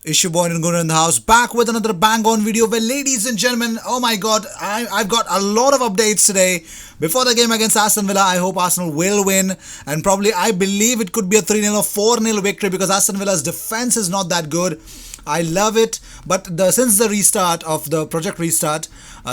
Issue Boy and Guru in the house, back with another bang on video. Well, ladies and gentlemen, oh my god, I've got a lot of updates today. Before the game against Aston Villa, I hope Arsenal will win, and probably I believe it could be a 3-0 or 4-0 victory because Aston Villa's defense is not that good. I love it, but since the restart of the project restart,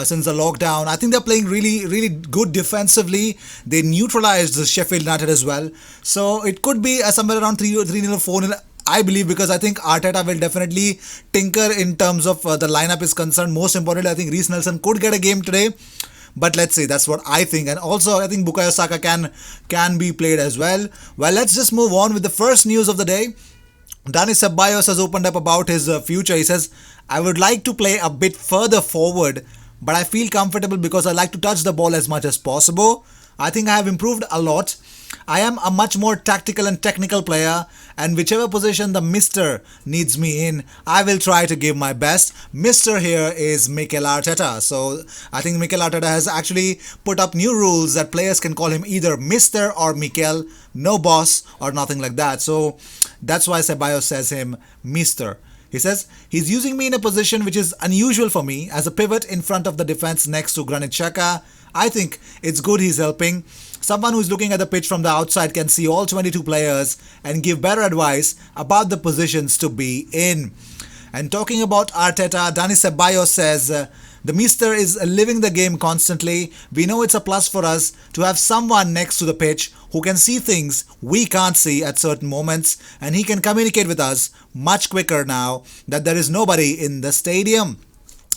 since the lockdown, I think they're playing really good defensively. They neutralized the Sheffield United as well, so it could be somewhere around 3-0, 4-0. I believe, because I think Arteta will definitely tinker in terms of the lineup is concerned. Most importantly, I think Reece Nelson could get a game today. But let's see, that's what I think. And also, I think Bukayo Saka can be played as well. Well, let's just move on with the first news of the day. Dani Ceballos has opened up about his future. He says, I would like to play a bit further forward, but I feel comfortable because I like to touch the ball as much as possible. I think I have improved a lot. I am a much more tactical and technical player, and whichever position the Mr. needs me in, I will try to give my best. Mr. here is Mikel Arteta. So I think Mikel Arteta has actually put up new rules that players can call him either Mr. or Mikel, no boss or nothing like that. So that's why Ceballos says him Mr. He says, he's using me in a position which is unusual for me as a pivot in front of the defense next to Granit Xhaka. I think it's good he's helping. Someone who's looking at the pitch from the outside can see all 22 players and give better advice about the positions to be in. And talking about Arteta, Dani Ceballos says, the Mister is living the game constantly. We know it's a plus for us to have someone next to the pitch who can see things we can't see at certain moments, and he can communicate with us much quicker now that there is nobody in the stadium.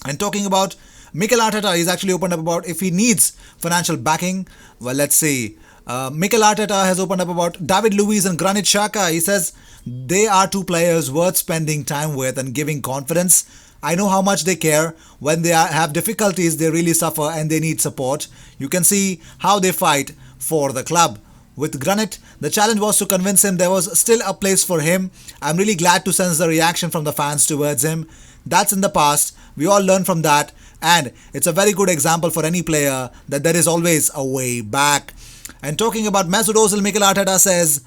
And talking about Mikel Arteta, he's actually opened up about if he needs financial backing. Well, let's see. Mikel Arteta has opened up about David Luiz and Granit Xhaka. He says they are two players worth spending time with and giving confidence. I know how much they care. When they have difficulties, they really suffer and they need support. You can see how they fight for the club. With Granit, the challenge was to convince him there was still a place for him. I'm really glad to sense the reaction from the fans towards him. That's in the past. We all learn from that. And it's a very good example for any player that there is always a way back. And talking about Mesut Ozil, Mikel Arteta says,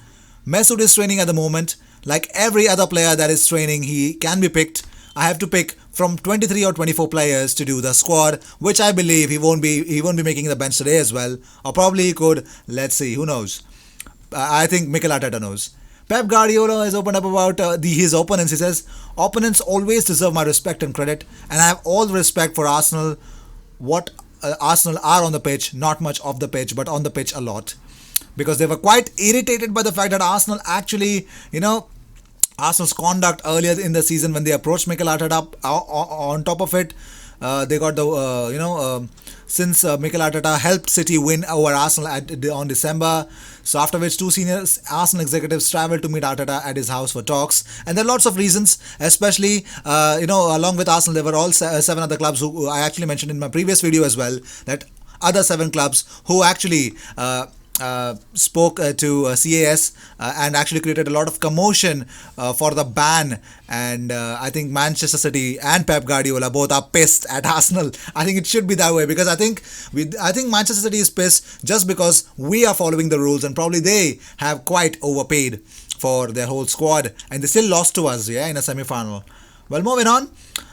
Mesut is training at the moment. Like every other player that is training, he can be picked. I have to pick from 23 or 24 players to do the squad, which I believe he won't be making the bench today as well. Or probably he could. Let's see. Who knows? I think Mikel Arteta knows. Pep Guardiola has opened up about his opponents. He says, opponents always deserve my respect and credit, and I have all the respect for Arsenal. What Arsenal are on the pitch, not much off the pitch, but on the pitch a lot. Because they were quite irritated by the fact that Arsenal actually, Arsenal's conduct earlier in the season when they approached Mikel Arteta. On top of it, they got the since Mikel Arteta helped City win over Arsenal on December. So after which two senior Arsenal executives traveled to meet Arteta at his house for talks, and there are lots of reasons, especially along with Arsenal, there were all seven other clubs who I actually mentioned in my previous video as well, that other seven clubs who actually spoke to CAS and actually created a lot of commotion for the ban. And I think Manchester City and Pep Guardiola both are pissed at Arsenal. I think it should be that way, because I think Manchester City is pissed just because we are following the rules, and probably they have quite overpaid for their whole squad, and they still lost to us, in a semi-final. Well, moving on,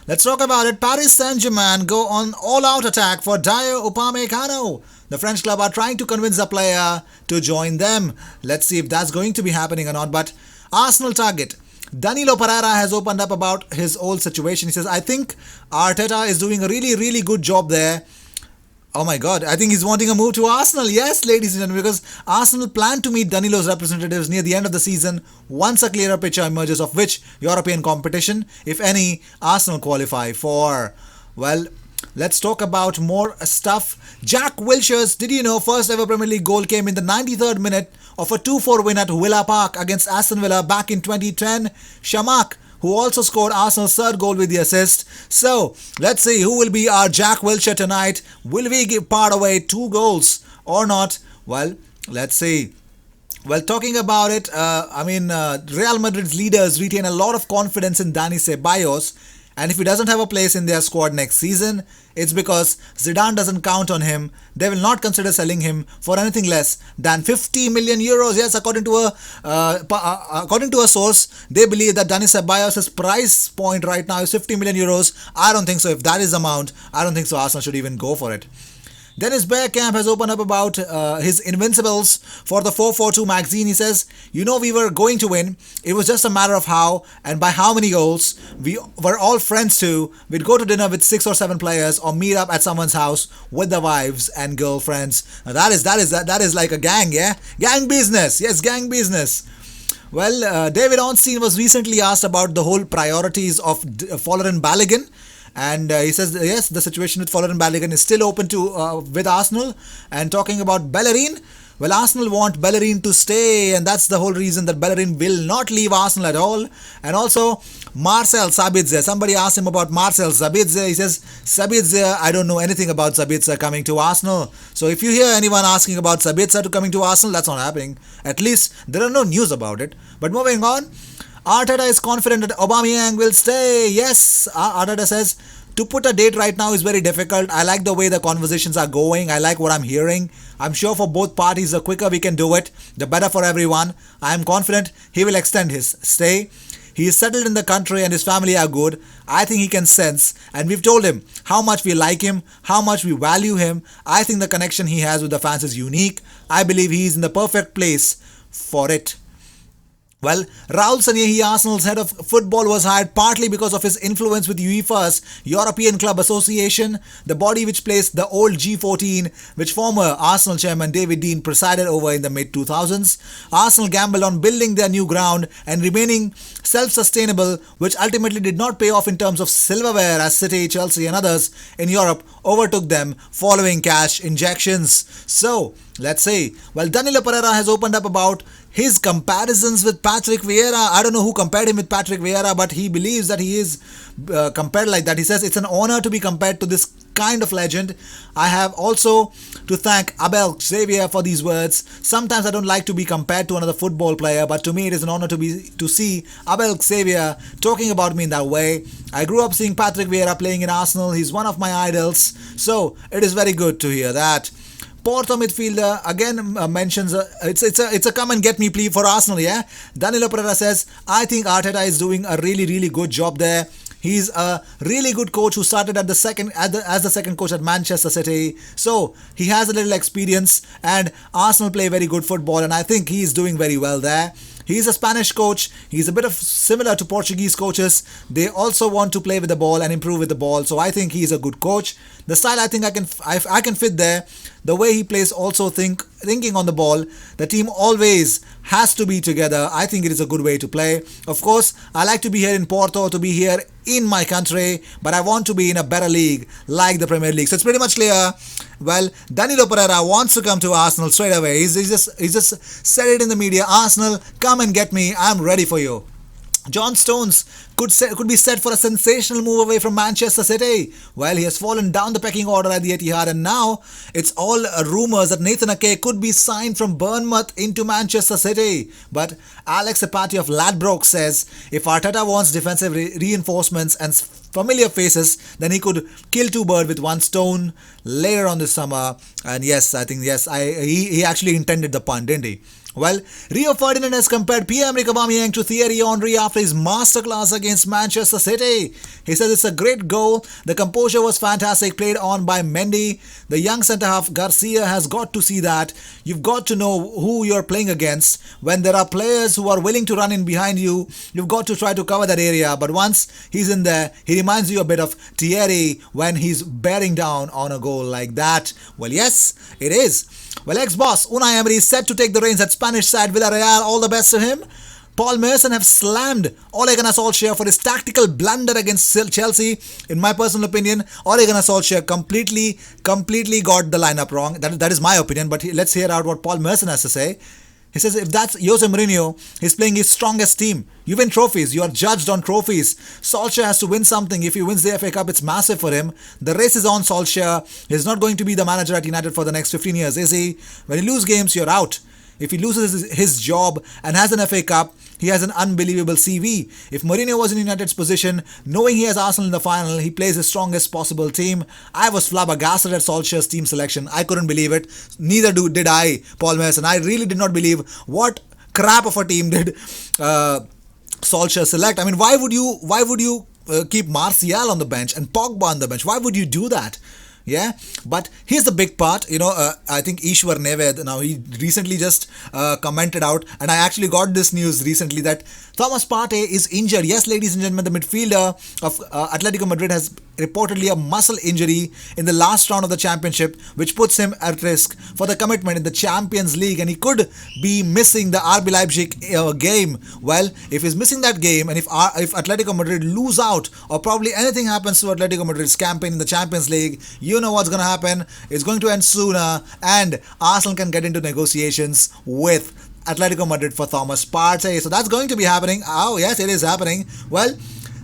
let's talk about it. Paris Saint-Germain go on all-out attack for Dayot Upamecano. The French club are trying to convince the player to join them. Let's see if that's going to be happening or not. But Arsenal target Danilo Pereira has opened up about his old situation. He says, I think Arteta is doing a really good job there. Oh my god, I think he's wanting a move to Arsenal. Yes, ladies and gentlemen, because Arsenal plan to meet Danilo's representatives near the end of the season once a clearer picture emerges of which European competition, if any, Arsenal qualify for. Well, let's talk about more stuff. Jack Wilshere's, did you know, first ever Premier League goal came in the 93rd minute of a 2-4 win at Villa Park against Aston Villa back in 2010. Shamak, who also scored Arsenal's third goal with the assist. So, let's see who will be our Jack Wilshere tonight. Will we part away 2 goals or not? Well, let's see. Well, talking about it, Real Madrid's leaders retain a lot of confidence in Dani Ceballos, And if he doesn't have a place in their squad next season, it's because Zidane doesn't count on him. They will not consider selling him for anything less than 50 million euros. Yes, according to a source, they believe that Dani Ceballos' price point right now is 50 million euros. I don't think so. If that is the amount, I don't think so. Arsenal should even go for it. Dennis Bergkamp has opened up about his invincibles for the 442 magazine. He says, we were going to win. It was just a matter of how and by how many goals. We were all friends too. We'd go to dinner with 6 or 7 players or meet up at someone's house with their wives and girlfriends. Now that is like a gang, yeah? Gang business. Yes, gang business. Well, David Ornstein was recently asked about the whole priorities of Folarin Balogun. And he says, yes, the situation with Folarin Balogun is still open to with Arsenal. And talking about Bellerin, well, Arsenal want Bellerin to stay, and that's the whole reason that Bellerin will not leave Arsenal at all. And also, Marcel Sabitzer. Somebody asked him about Marcel Sabitzer. He says, Sabitzer, I don't know anything about Sabitzer coming to Arsenal. So if you hear anyone asking about Sabitzer to coming to Arsenal, that's not happening. At least there are no news about it. But moving on, Arteta is confident that Aubameyang will stay. Yes, Arteta says, to put a date right now is very difficult. I like the way the conversations are going. I like what I'm hearing. I'm sure for both parties, the quicker we can do it, the better for everyone. I am confident he will extend his stay. He is settled in the country and his family are good. I think he can sense, and we've told him how much we like him, how much we value him. I think the connection he has with the fans is unique. I believe he is in the perfect place for it. Well, Raul Sanyehi, Arsenal's head of football, was hired partly because of his influence with UEFA's European Club Association, the body which placed the old G14, which former Arsenal chairman David Dein presided over in the mid-2000s. Arsenal gambled on building their new ground and remaining self-sustainable, which ultimately did not pay off in terms of silverware as City, Chelsea and others in Europe overtook them following cash injections. So, let's see. Well, Danilo Pereira has opened up about his comparisons with Patrick Vieira. I don't know who compared him with Patrick Vieira, but he believes that he is compared like that. He says it's an honor to be compared to this kind of legend. I have also to thank Abel Xavier for these words. Sometimes I don't like to be compared to another football player, but to me it is an honor to see Abel Xavier talking about me in that way. I grew up seeing Patrick Vieira playing in Arsenal. He's one of my idols, so it is very good to hear that. Porto midfielder again mentions it's a come and get me plea for Arsenal. Yeah, Danilo Pereira says, I think Arteta is doing a really good job there. He's a really good coach who started at as the second coach at Manchester City. So he has a little experience, and Arsenal play very good football, and I think he's doing very well there. He's a Spanish coach. He's a bit of similar to Portuguese coaches. They also want to play with the ball and improve with the ball. So I think he's a good coach. The style I think I can fit there. The way he plays also thinking on the ball. The team always has to be together. I think it is a good way to play. Of course, I like to be here in Porto, to be here in my country, but I want to be in a better league like the Premier League. So it's pretty much clear. Well, Danilo Pereira wants to come to Arsenal straight away. He's just said it in the media. Arsenal, come and get me. I'm ready for you. John Stones could be set for a sensational move away from Manchester City. Well, he has fallen down the pecking order at the Etihad, and now it's all rumours that Nathan Ake could be signed from Bournemouth into Manchester City. But Alex Epati of Ladbroke says if Arteta wants defensive reinforcements and familiar faces, then he could kill two birds with one stone later on this summer. And yes, I think he actually intended the pun, didn't he? Well, Rio Ferdinand has compared Pierre-Emerick Aubameyang to Thierry Henry after his masterclass against Manchester City. He says it's a great goal. The composure was fantastic, played on by Mendy. The young centre-half Garcia has got to see that. You've got to know who you're playing against. When there are players who are willing to run in behind you, you've got to try to cover that area. But once he's in there, he reminds you a bit of Thierry when he's bearing down on a goal like that. Well, yes, it is. Well, ex-boss Unai Emery is set to take the reins at Spanish side Villarreal. All the best to him. Paul Merson have slammed Ole Gunnar Solskjaer for his tactical blunder against Chelsea. In my personal opinion, Ole Gunnar Solskjaer completely got the lineup wrong. That is my opinion, but let's hear out what Paul Merson has to say. He says if that's Jose Mourinho, he's playing his strongest team. You win trophies. You are judged on trophies. Solskjaer has to win something. If he wins the FA Cup, it's massive for him. The race is on Solskjaer. He's not going to be the manager at United for the next 15 years, is he? When you lose games, you're out. If he loses his job and has an FA Cup, he has an unbelievable CV. If Mourinho was in United's position, knowing he has Arsenal in the final, he plays his strongest possible team. I was flabbergasted at Solskjaer's team selection. I couldn't believe it. Neither did I, Paul Merson. I really did not believe what crap of a team did Solskjaer select. I mean, why would you keep Martial on the bench and Pogba on the bench? Why would you do that? Yeah, but here's the big part. I think Ishwar Neved, now he recently just commented out, and I actually got this news recently that Thomas Partey is injured. Yes, ladies and gentlemen, the midfielder of Atletico Madrid has reportedly a muscle injury in the last round of the championship, which puts him at risk for the commitment in the Champions League, and he could be missing the RB Leipzig game. Well, if he's missing that game, and if Atletico Madrid lose out, or probably anything happens to Atletico Madrid's campaign in the Champions League, you know what's going to happen. It's going to end sooner, and Arsenal can get into negotiations with Atletico Madrid for Thomas Partey. So that's going to be happening. Oh, yes, it is happening. Well,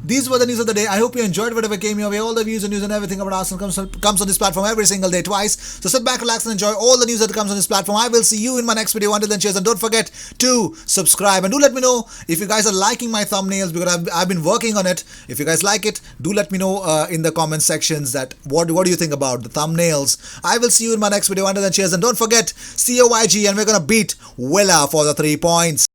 these were the news of the day. I hope you enjoyed whatever came your way. All the views and news and everything about Arsenal comes on this platform every single day, twice. So sit back, relax, and enjoy all the news that comes on this platform. I will see you in my next video. Until then, cheers, and don't forget to subscribe. And do let me know if you guys are liking my thumbnails, because I've been working on it. If you guys like it, do let me know in the comment sections that what do you think about the thumbnails. I will see you in my next video. Until then, cheers, and don't forget COYG, and we're gonna beat Villa for the 3 points.